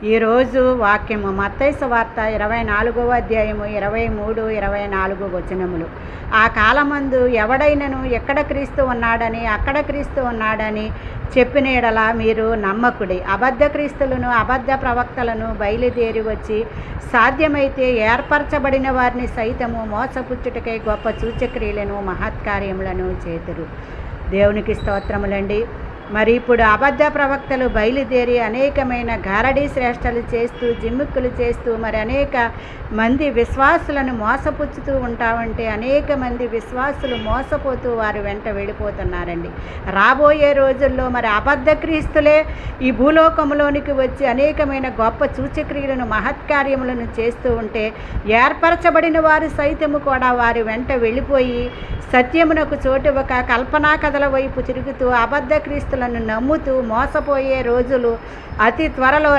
ఈరోజు వాక్యము మత్తయి సువార్త 24వ అధ్యాయము 23, 24 వచనములు. ఆ కాలమందు ఎవడైనను ఎక్కడ క్రీస్తు ఉన్నాడని అక్కడ క్రీస్తు ఉన్నాడని చెప్పిన యెడల మీరు నమ్మకుడి. అబద్ధ క్రీస్తులను అబద్ధ ప్రవక్తలను బయలుదేరి వచ్చి సాధ్యమైతే ఏర్పరచబడిన వారిని సైతము మోసపుచ్చుటకై గొప్ప సూచక్రియలను మహత్కార్యములను చేతురు. దేవునికి స్తోత్రములండి. మరి ఇప్పుడు అబద్ధ ప్రవక్తలు బయలుదేరి అనేకమైన గారడీ శ్రేష్టలు చేస్తూ జిమ్మిక్కులు చేస్తూ మరి అనేక మంది విశ్వాసులను మోసపుచ్చుతూ ఉంటామంటే అనేక మంది విశ్వాసులు మోసపోతూ వారు వెంట వెళ్ళిపోతున్నారండి. రాబోయే రోజుల్లో మరి అబద్ధ క్రీస్తులే ఈ భూలోకంలోనికి వచ్చి అనేకమైన గొప్ప సూచక్రియలను మహత్కార్యములను చేస్తూ ఉంటే ఏర్పరచబడిన వారు సైతము కూడా వారి వెంట వెళ్ళిపోయి సత్యమునకు చోటివ్వక కల్పనా కథల వైపు తిరుగుతూ అబద్ధ క్రీస్తులను నమ్ముతూ మోసపోయే రోజులు అతి త్వరలో